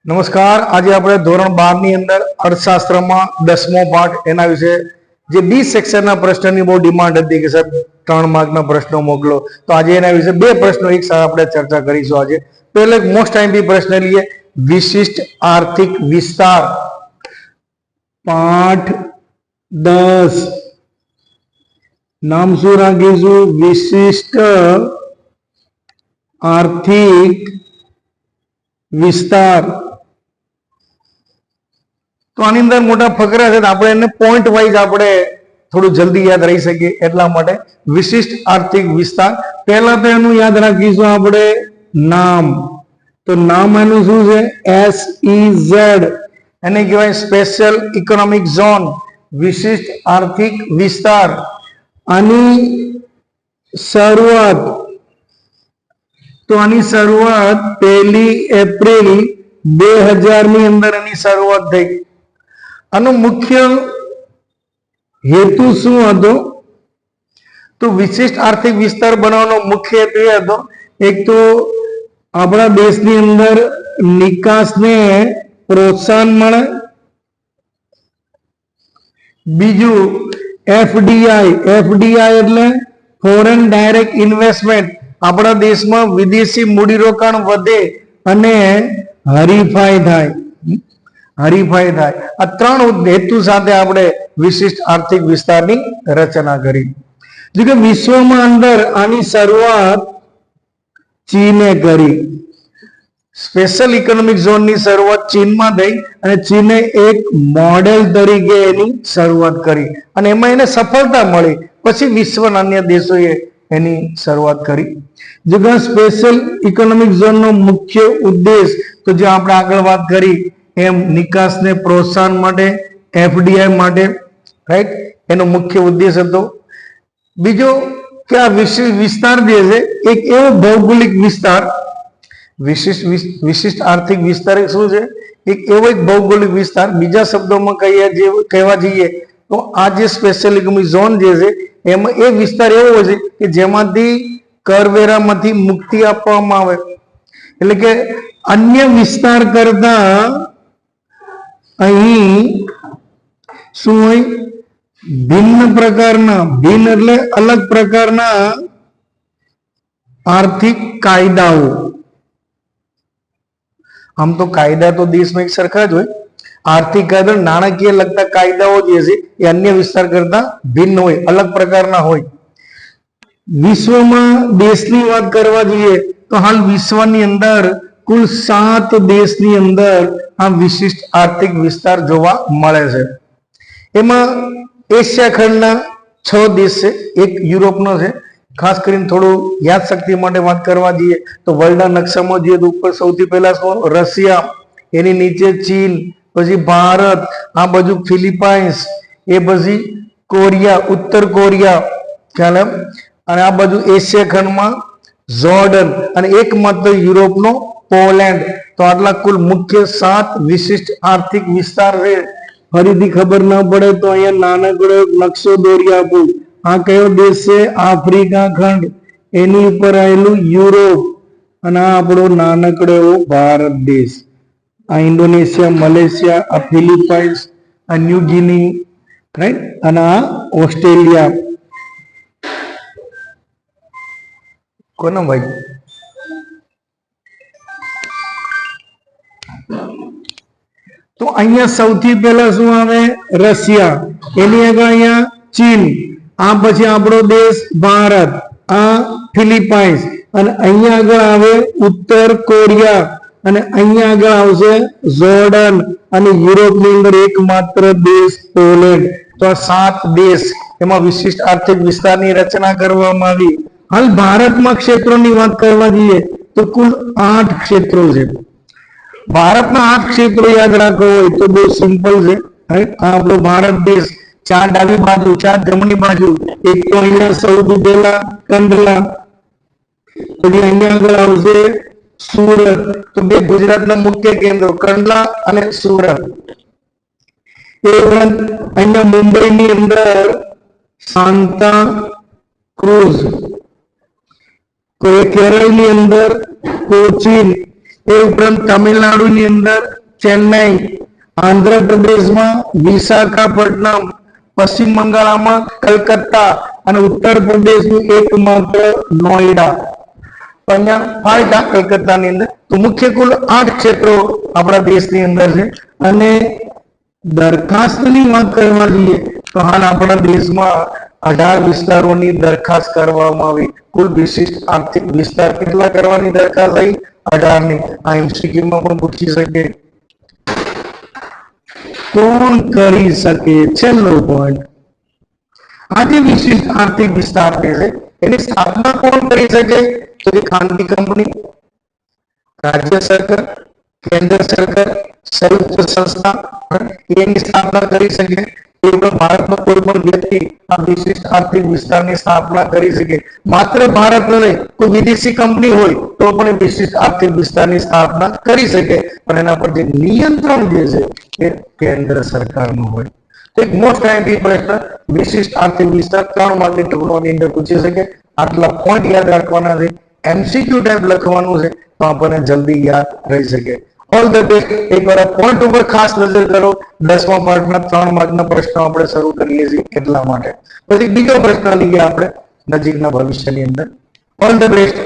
નમસ્કાર. આજે આપણે ધોરણ 12 ની અંદર અર્થશાસ્ત્રમાં 10મો પાઠ એના વિશે જે બી સેક્શનના પ્રશ્નની બહુ ડિમાન્ડ હતી કે સાહેબ 3 માર્કના પ્રશ્નો મોકલો, તો આજે એના વિશે બે પ્રશ્નો એક સાથે આપણે ચર્ચા કરીશું. આજે પહેલો એક મોસ્ટ આઈમ્પી પ્રશ્ન લઈએ, વિશિષ્ટ આર્થિક વિસ્તાર. પાઠ 10 નામ શું રાખીશું? વિશિષ્ટ આર્થિક વિસ્તાર. તો આની અંદર મોટા ફકરા છે, આપણે એને પોઈન્ટ વાઇઝ આપણે થોડું જલ્દી યાદ રહી શકીએ એટલા માટે વિશિષ્ટ આર્થિક વિસ્તાર. પહેલા તો એનું યાદ રાખીશું આપણે નામ. તો નામ એનું શું છે? SEZ. એને કહેવાય સ્પેશિયલ ઇકોનોમિક ઝોન, વિશિષ્ટ આર્થિક વિસ્તાર. આની શરૂઆત, તો આની શરૂઆત 1 એપ્રિલ 2000 ની અંદર એની શરૂઆત થઈ. આનો મુખ્ય હેતુ શું હતો? તો વિશિષ્ટ આર્થિક વિસ્તાર બનાવવાનો મુખ્ય હેતુ એ હતો, એક તો આપણા દેશની અંદર નિકાસને પ્રોત્સાહન મળે, બીજું FDI એટલે ફોરેન ડાયરેક્ટ ઇન્વેસ્ટમેન્ટ, આપણા દેશમાં વિદેશી મૂડીરોકાણ વધે અને હરીફાઈ થાય. આ ત્રણ હેતુ સાથે આપણે વિશિષ્ટ આર્થિક વિસ્તારની રચના કરી. જો કે વિશ્વમાં અંદર આની શરૂઆત ચીને કરી. સ્પેશિયલ ઇકોનોમિક ઝોનની શરૂઆત ચીનમાં થઈ અને ચીને એક મોડેલ તરીકે એની શરૂઆત કરી અને એમાં એને સફળતા મળી. પછી વિશ્વના અન્ય દેશોએ એની શરૂઆત કરી. જો કે સ્પેશિયલ ઇકોનોમિક ઝોનનો મુખ્ય ઉદ્દેશ, તો જે આપણે આગળ વાત કરી એમ નિકાસને પ્રોત્સાહન માટે, FDI માટે, રાઈટ, એનો મુખ્ય ઉદ્દેશ હતો. બીજો કે આ વિસ્તાર જે છે એક એવો ભૌગોલિક વિસ્તાર, વિશિષ્ટ આર્થિક વિસ્તાર શું છે? એક એવો એક ભૌગોલિક વિસ્તાર. બીજા શબ્દોમાં કહેવા જઈએ તો આ જે સ્પેશિયલ ઇકોનોમિક ઝોન જે છે એમાં એ વિસ્તાર એવો છે કે જેમાંથી કરવેરામાંથી મુક્તિ આપવામાં આવે. એટલે કે અન્ય વિસ્તાર કરતા અહીં શું હોય? ભિન્ન એટલે અલગ પ્રકારના આર્થિક કાયદાઓ. આમ તો કાયદા તો દેશમાં એક સરખા જ હોય. આર્થિક કાયદા, નાણાકીય લગતા કાયદાઓ જે છે એ અન્ય વિસ્તાર કરતા ભિન્ન હોય, અલગ પ્રકારના હોય. વિશ્વમાં દેશની વાત કરવા જઈએ તો હાલ વિશ્વની અંદર કુલ 7 દેશની અંદર આ વિશિષ્ટ આર્થિક વિસ્તાર જોવા મળે છે. એમાં એશિયા ખંડના 6 દેશ છે, એક યુરોપનો છે. ખાસ કરીને થોડું યાદ શક્તિ માટે વાત કરવા જઈએ તો વર્લ્ડના નકશામાં જોઈએ તો ઉપર સૌથી પહેલા રશિયા, એની નીચે ચીન, પછી ભારત, આ બાજુ ફિલિપાઇન્સ, એ પછી કોરિયા, ઉત્તર કોરિયા, ખ્યાલ એમ, અને આ બાજુ એશિયા ખંડમાં જોર્ડન અને એકમાત્ર યુરોપનો પોલેન્ડ. તો આટલા કુલ મુખ્ય 7 વિશિષ્ટ આર્થિક વિસ્તાર છે. ફરીથી ખબર ન પડે તો અહીંયા નાનકડો નકશો દોરી આપું. આ કયો દેશ છે? આફ્રિકા ખંડ, એની ઉપર આવેલું યુરોપ, અને આ આપણો નાનકડો એવો ભારત દેશ. આ ઇન્ડોનેશિયા, મલેશિયા, આ ફિલિપાઇન્સ, આ ન્યૂ ગિની, રાઈટ, અને આ ઓસ્ટ્રેલિયા. કોના ભાઈ? તો અહીંયા સૌથી પહેલા શું આવે? રશિયા, એની આગળ અહીંયા ચીન, આ પછી આપણો દેશ ભારત, આ ફિલિપાઇન્સ, અને અહીંયા આગળ આવે ઉત્તર કોરિયા, અને અહીંયા આગળ આવશે જોર્ડન, અને યુરોપની અંદર એકમાત્ર દેશ પોલેન્ડ. તો આ 7 દેશ, એમાં વિશિષ્ટ આર્થિક વિસ્તારની રચના કરવામાં આવી. હાલ ભારતમાં ક્ષેત્રોની વાત કરવા જઈએ તો કુલ 8 ક્ષેત્રો છે. ભારતના 8 ક્ષેત્રો યાદ રાખવા હોય તો બહુ સિમ્પલ છે. આ આપણો ભારત દેશ, 4 ડાબી બાજુ, 4 જમણી બાજુ. એક તો અહીંયા સૌથી પહેલા કંડલા, પછી અહીંયા આગળ આવશે સુરત. તો બે ગુજરાતના મુખ્ય કેન્દ્રો કંડલા અને સુરત. એ ઉપરાંત અહીંયા મુંબઈની અંદર સાંતા ક્રુઝ, કેરળની અંદર કોચીન, એ ઉપરાંત તમિલનાડુની અંદર ચેન્નઈ, આંધ્રપ્રદેશમાં વિશાખાપટ્ટનમ, પશ્ચિમ બંગાળમાં કલકત્તા અને ઉત્તર પ્રદેશનું એકમાત્ર નોઈડા. અહીંયા ફાયદા કલકત્તાની અંદર. તો મુખ્ય કુલ 8 ક્ષેત્રો આપણા દેશની અંદર છે. અને દરખાસ્તની વાત કરવા જઈએ તો હાલ આપણા દેશમાં 18 વિસ્તારોની દરખાસ્ત કરવામાં આવી. કુલ વિશિષ્ટ આર્થિક વિસ્તાર કેટલા કરવાની દરખાસ્ત આવી? 18 ની. આ MCQ માં પણ પૂછી શકે. કોણ કરી શકે? છેલ્લો પોઈન્ટ, આ જે વિશિષ્ટ આર્થિક વિસ્તાર છે એની સ્થાપના કોણ કરી શકે? તો કે ખાનગી કંપની, રાજ્ય સરકાર, કેન્દ્ર સરકાર, સંયુક્ત સંસ્થા એની સ્થાપના કરી શકે. એ પણ ભારતમાં કોઈ પણ વ્યક્તિ આ વિશિષ્ટ આર્થિક વિસ્તારની સ્થાપના કરી શકે. માત્ર ભારત નહીં, કોઈ વિદેશી કંપની હોય તો પણ વિશિષ્ટ આર્થિક વિસ્તારની સ્થાપના કરી શકે. પણ એના પર જે નિયંત્રણ જે છે એ કેન્દ્ર સરકારનું હોય. તો એક મોસ્ટ આઈએમપી પ્રશ્ન, વિશિષ્ટ આર્થિક વિસ્તાર 3 માર્કની ટુકડોની અંદર પૂછી શકે. આટલા પોઈન્ટ યાદ રાખવાના છે. MCQ ટાઈપ લખવાનું છે તો આપણને જલ્દી યાદ રહી શકે. All the best. એકવાર પોઈન્ટ ઉપર ખાસ નજર કરો. 10મા પાર્ટના 3 માર્કના પ્રશ્નો આપણે શરૂ કરીએ છીએ એટલા માટે. પછી બીજો પ્રશ્ન લઈએ આપણે નજીકના ભવિષ્યની અંદર. All the best.